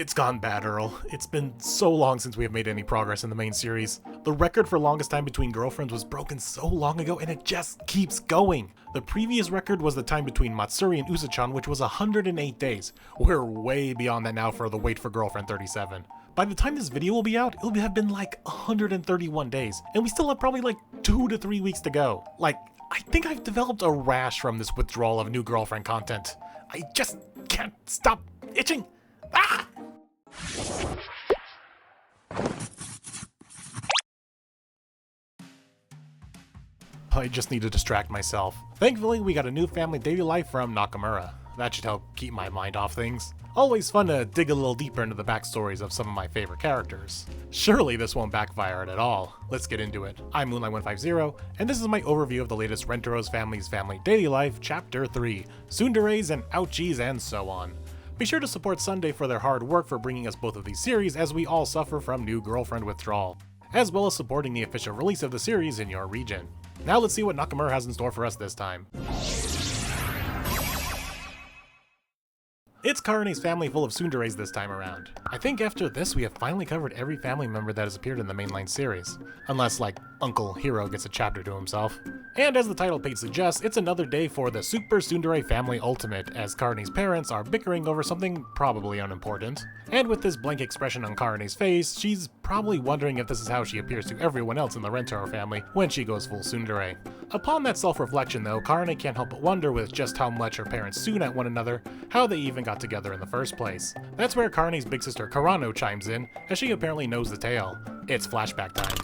It's gone bad, Earl. It's been so long since we have made any progress in the main series. The record for longest time between girlfriends was broken so long ago, and it just keeps going. The previous record was the time between Matsuri and Usa-chan, which was 108 days. We're way beyond that now for the Wait for Girlfriend 37. By the time this video will be out, it'll have been like 131 days, and we still have probably like 2 to 3 weeks to go. Like, I think I've developed a rash from this withdrawal of new girlfriend content. I just can't stop itching. Ah! I just need to distract myself. Thankfully, we got a new family daily life from Nakamura. That should help keep my mind off things. Always fun to dig a little deeper into the backstories of some of my favorite characters. Surely this won't backfire at all. Let's get into it. I'm Moonlight150, and this is my overview of the latest Rentero's Family's Family Daily Life, Chapter 3, Tsunderes and Ouchies and so on. Be sure to support Sunday for their hard work for bringing us both of these series as we all suffer from new girlfriend withdrawal, as well as supporting the official release of the series in your region. Now let's see what Nakamura has in store for us this time. It's Karane's family full of tsunderes this time around. I think after this we have finally covered every family member that has appeared in the mainline series. Unless, like, Uncle Hiro gets a chapter to himself. And as the title page suggests, it's another day for the Super Tsundere Family Ultimate, as Karane's parents are bickering over something probably unimportant. And with this blank expression on Karane's face, she's probably wondering if this is how she appears to everyone else in the Rentero family when she goes full tsundere. Upon that self-reflection though, Karane can't help but wonder with just how much her parents soon at one another, how they even got together in the first place. That's where Karane's big sister Karano chimes in, as she apparently knows the tale. It's flashback time.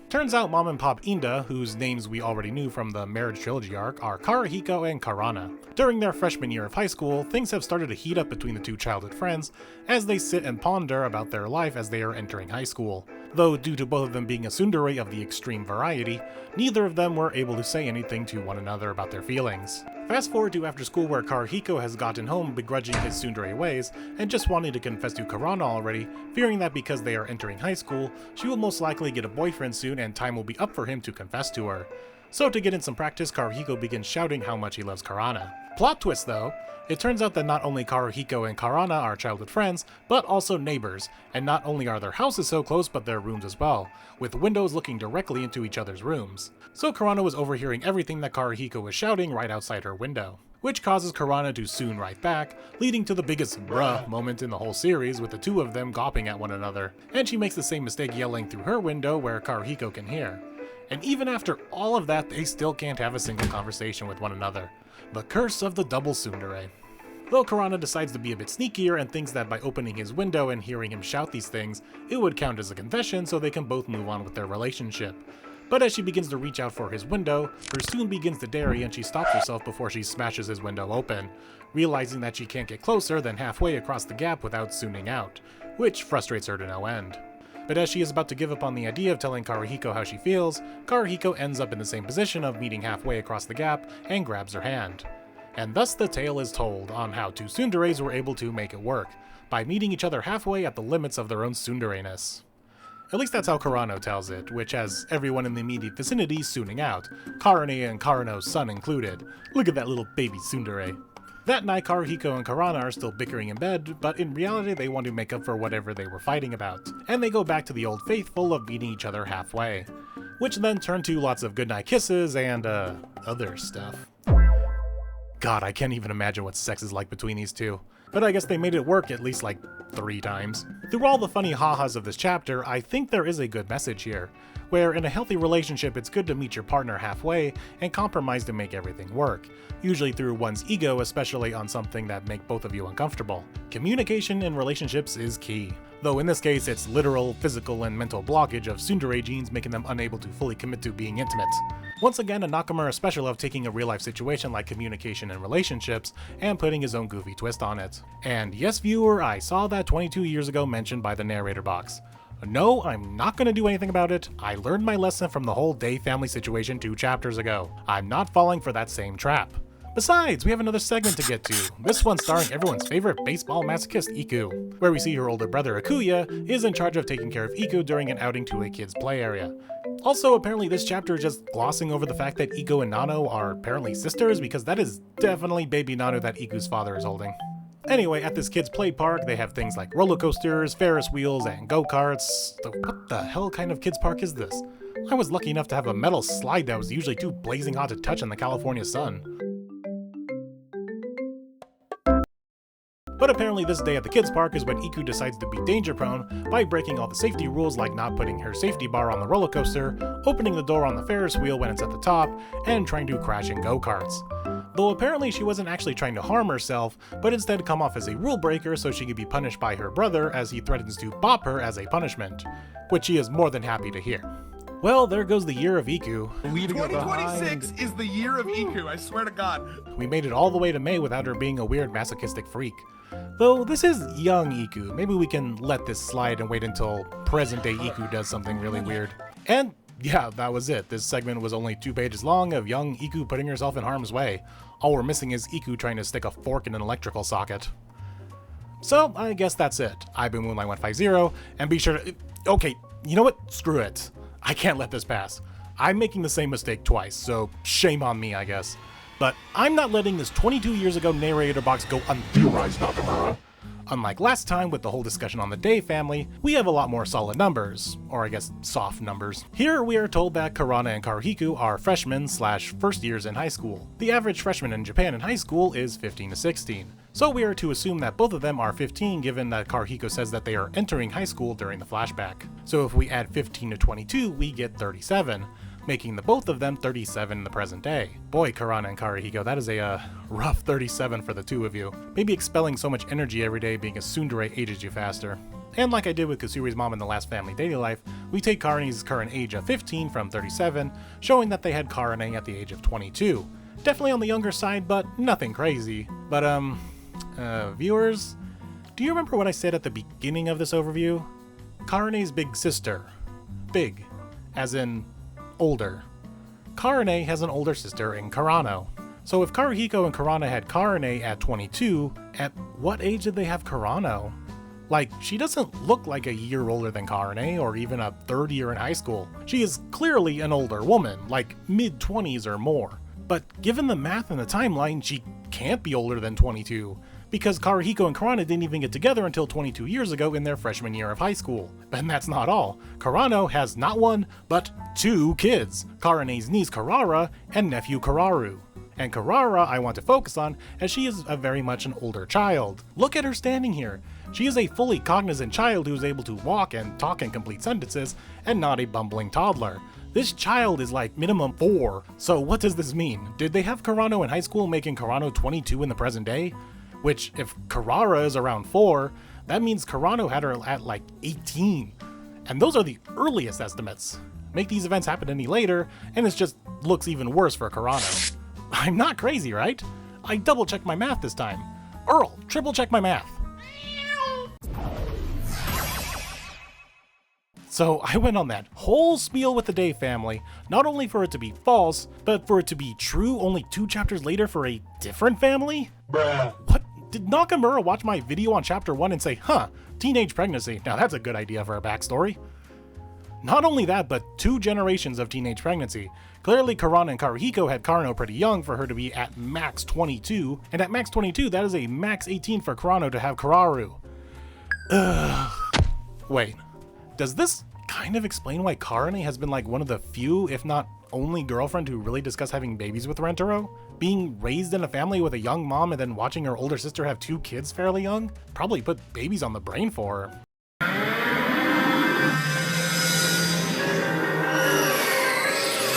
Turns out Mom and Pop Inda, whose names we already knew from the marriage trilogy arc, are Karahiko and Karana. During their freshman year of high school, things have started to heat up between the two childhood friends as they sit and ponder about their life as they are entering high school. Though due to both of them being a tsundere of the extreme variety, neither of them were able to say anything to one another about their feelings. Fast forward to after school where Karahiko has gotten home begrudging his tsundere ways and just wanting to confess to Karana already, fearing that because they are entering high school, she will most likely get a boyfriend soon and time will be up for him to confess to her. So to get in some practice, Karahiko begins shouting how much he loves Karana. Plot twist though, it turns out that not only Karahiko and Karana are childhood friends, but also neighbors, and not only are their houses so close but their rooms as well, with windows looking directly into each other's rooms. So Karana was overhearing everything that Karahiko was shouting right outside her window, which causes Karana to soon write back, leading to the biggest bruh moment in the whole series with the two of them gawping at one another, and she makes the same mistake yelling through her window where Karahiko can hear. And even after all of that, they still can't have a single conversation with one another. The curse of the double tsundere. Though Karana decides to be a bit sneakier and thinks that by opening his window and hearing him shout these things, it would count as a confession so they can both move on with their relationship. But as she begins to reach out for his window, her soon begins to dairy and she stops herself before she smashes his window open, realizing that she can't get closer than halfway across the gap without sooning out, which frustrates her to no end. But as she is about to give up on the idea of telling Karahiko how she feels, Karahiko ends up in the same position of meeting halfway across the gap and grabs her hand. And thus the tale is told on how two tsunderes were able to make it work, by meeting each other halfway at the limits of their own tsundereness. At least that's how Karano tells it, which has everyone in the immediate vicinity sooning out, Karane and Karano's son included. Look at that little baby tsundere. That night, Karahiko and Karana are still bickering in bed, but in reality they want to make up for whatever they were fighting about, and they go back to the old faithful of meeting each other halfway, which then turn to lots of goodnight kisses and, other stuff. God, I can't even imagine what sex is like between these two. But I guess they made it work at least like 3 times. Through all the funny ha-has of this chapter, I think there is a good message here, where in a healthy relationship it's good to meet your partner halfway and compromise to make everything work, usually through one's ego, especially on something that make both of you uncomfortable. Communication in relationships is key, though in this case it's literal, physical, and mental blockage of tsundere genes making them unable to fully commit to being intimate. Once again, a Nakamura special of taking a real-life situation like communication and relationships and putting his own goofy twist on it. And yes, viewer, I saw that 22 years ago mentioned by the narrator box. No, I'm not going to do anything about it. I learned my lesson from the whole day family situation 2 chapters ago. I'm not falling for that same trap. Besides, we have another segment to get to, this one starring everyone's favorite baseball masochist Iku, where we see her older brother Akuya is in charge of taking care of Iku during an outing to a kid's play area. Also, apparently this chapter is just glossing over the fact that Iko and Nano are apparently sisters, because that is definitely baby Nano that Iku's father is holding. Anyway, at this kids' play park, they have things like roller coasters, Ferris wheels, and go-karts. What the hell kind of kids' park is this? I was lucky enough to have a metal slide that was usually too blazing hot to touch in the California sun. But apparently this day at the kids' park is when Iku decides to be danger-prone by breaking all the safety rules, like not putting her safety bar on the roller coaster, opening the door on the Ferris wheel when it's at the top, and trying to crash in go-karts. Though apparently she wasn't actually trying to harm herself, but instead come off as a rule breaker so she could be punished by her brother as he threatens to bop her as a punishment, which she is more than happy to hear. Well, there goes the year of Iku. 2026 is the year of Iku, I swear to God. We made it all the way to May without her being a weird masochistic freak. Though this is young Iku, maybe we can let this slide and wait until present-day Iku does something really weird. And yeah, that was it. This segment was only 2 pages long of young Iku putting herself in harm's way. All we're missing is Iku trying to stick a fork in an electrical socket. So, I guess that's it. I've been Moonlight150, and be sure to... Okay, you know what? Screw it. I can't let this pass. I'm making the same mistake twice, so shame on me, I guess. But I'm not letting this 22 years ago narrator box go untheorized, Nakamura. Unlike last time with the whole discussion on the Day family, we have a lot more solid numbers, or I guess soft numbers. Here we are told that Karane and Karuhiku are freshmen / first years in high school. The average freshman in Japan in high school is 15 to 16. So we are to assume that both of them are 15 given that Karuhiko says that they are entering high school during the flashback. So if we add 15 to 22, we get 37. Making the both of them 37 in the present day. Boy, Karane and Karuhiko, that is a rough 37 for the two of you. Maybe expelling so much energy every day being a tsundere ages you faster. And like I did with Kusuri's mom in the last family daily life, we take Karane's current age of 15 from 37, showing that they had Karane at the age of 22. Definitely on the younger side, but nothing crazy. But viewers, do you remember what I said at the beginning of this overview? Karane's big sister. Big, as in older. Karane has an older sister in Karano. So if Karuhiko and Karane had Karane at 22, at what age did they have Karano? Like, she doesn't look like a year older than Karane, or even a third year in high school. She is clearly an older woman, like mid-20s or more. But given the math and the timeline, she can't be older than 22, because Karuhiko and Karane didn't even get together until 22 years ago in their freshman year of high school. And that's not all. Karano has not one, but 2 kids, Karane's niece Karara and nephew Kararu. And Karara I want to focus on, as she is a very much an older child. Look at her standing here. She is a fully cognizant child who is able to walk and talk in complete sentences, and not a bumbling toddler. This child is like minimum 4. So what does this mean? Did they have Karano in high school making Karano 22 in the present day? Which, if Karara is around 4, that means Karano had her at like 18. And those are the earliest estimates. Make these events happen any later, and it just looks even worse for Karano. I'm not crazy, right? I double-checked my math this time. Earl, triple-check my math. So I went on that whole spiel with the Day family, not only for it to be false, but for it to be true only 2 chapters later for a different family? Bruh. What? Did Nakamura watch my video on chapter 1 and say, huh, teenage pregnancy, now that's a good idea for a backstory? Not only that, but 2 generations of teenage pregnancy. Clearly Karane and Karuhiko had Karano pretty young for her to be at max 22, and at max 22 that is a max 18 for Karano to have Kararu. Wait, does this kind of explain why Karane has been like one of the few, if not only girlfriend who really discuss having babies with Rentaro? Being raised in a family with a young mom and then watching her older sister have 2 kids fairly young? Probably put babies on the brain for her.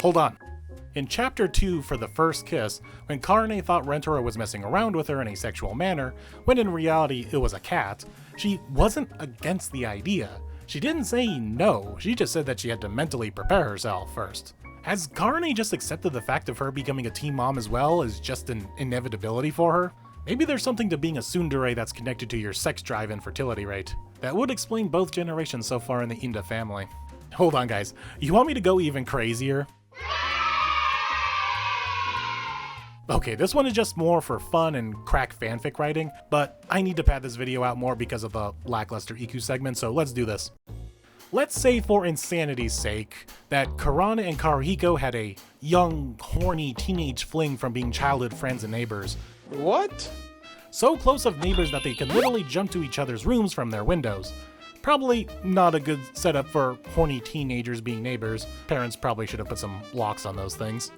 Hold on. In chapter 2 for the first kiss, when Karane thought Rentaro was messing around with her in a sexual manner, when in reality it was a cat, she wasn't against the idea. She didn't say no, she just said that she had to mentally prepare herself first. Has Karane just accepted the fact of her becoming a teen mom as well as just an inevitability for her? Maybe there's something to being a tsundere that's connected to your sex drive and fertility rate. That would explain both generations so far in the Inda family. Hold on guys, you want me to go even crazier? Okay, this one is just more for fun and crack fanfic writing, but I need to pad this video out more because of the lackluster Iku segment, so let's do this. Let's say for insanity's sake that Karane and Karuhiko had a young, horny teenage fling from being childhood friends and neighbors. What? So close of neighbors that they could literally jump to each other's rooms from their windows. Probably not a good setup for horny teenagers being neighbors. Parents probably should have put some locks on those things.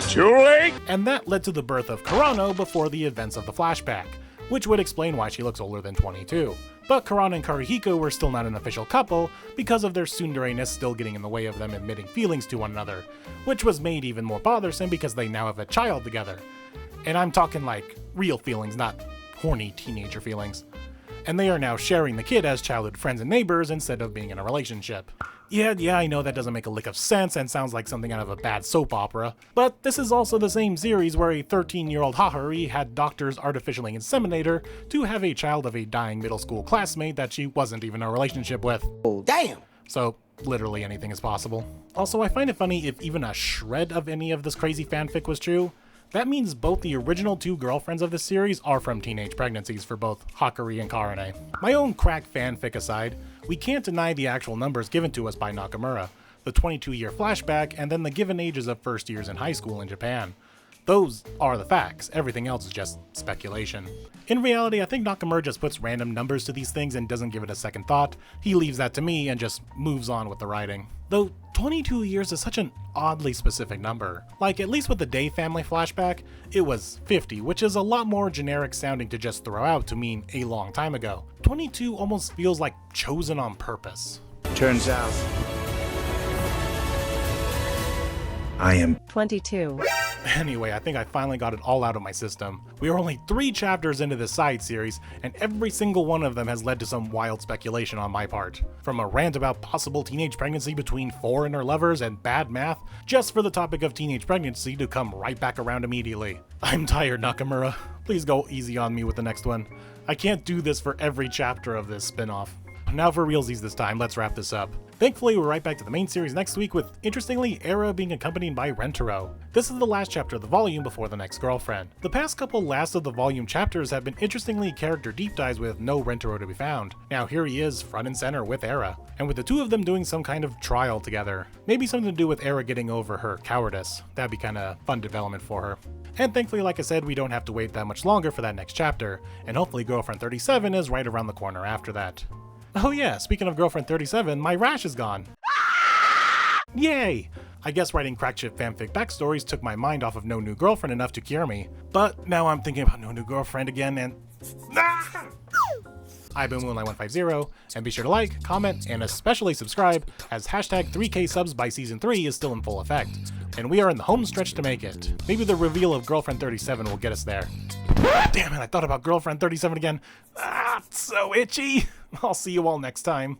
Too late! And that led to the birth of Karane before the events of the flashback, which would explain why she looks older than 22. But Karane and Karihiko were still not an official couple because of their tsundere-ness still getting in the way of them admitting feelings to one another, which was made even more bothersome because they now have a child together. And I'm talking like real feelings, not horny teenager feelings. And they are now sharing the kid as childhood friends and neighbors instead of being in a relationship. Yeah, I know that doesn't make a lick of sense and sounds like something out of a bad soap opera, but this is also the same series where a 13-year-old Hahari had doctors artificially inseminate her to have a child of a dying middle school classmate that she wasn't even in a relationship with. Oh, damn! So, literally anything is possible. Also, I find it funny if even a shred of any of this crazy fanfic was true. That means both the original two girlfriends of this series are from teenage pregnancies for both Hakari and Karane. My own crack fanfic aside, we can't deny the actual numbers given to us by Nakamura, the 22-year flashback, and then the given ages of first years in high school in Japan. Those are the facts, everything else is just speculation. In reality, I think Nakamura just puts random numbers to these things and doesn't give it a second thought. He leaves that to me and just moves on with the writing. Though 22 years is such an oddly specific number. Like, at least with the Day family flashback, it was 50, which is a lot more generic sounding to just throw out to mean a long time ago. 22 almost feels like chosen on purpose. Turns out I am 22. Anyway, I think I finally got it all out of my system. We are only 3 chapters into this side series, and every single one of them has led to some wild speculation on my part. From a rant about possible teenage pregnancy between foreigner lovers and bad math, just for the topic of teenage pregnancy to come right back around immediately. I'm tired, Nakamura. Please go easy on me with the next one. I can't do this for every chapter of this spin-off. Now for realsies this time, let's wrap this up. Thankfully, we're right back to the main series next week with, interestingly, Era being accompanied by Rentaro. This is the last chapter of the volume before the next girlfriend. The past couple last of the volume chapters have been interestingly character deep dives with no Rentaro to be found. Now here he is, front and center with Era, and with the two of them doing some kind of trial together. Maybe something to do with Era getting over her cowardice. That'd be kinda fun development for her. And thankfully, like I said, we don't have to wait that much longer for that next chapter, and hopefully Girlfriend 37 is right around the corner after that. Oh yeah, speaking of Girlfriend 37, my rash is gone. Yay! I guess writing crackship fanfic backstories took my mind off of No New Girlfriend enough to cure me. But now I'm thinking about No New Girlfriend again and... I've been Moonlight150, and be sure to like, comment, and especially subscribe, as hashtag 3K subs by Season 3 is still in full effect. And we are in the home stretch to make it. Maybe the reveal of Girlfriend 37 will get us there. Damn it, I thought about Girlfriend 37 again. It's so itchy. I'll see you all next time.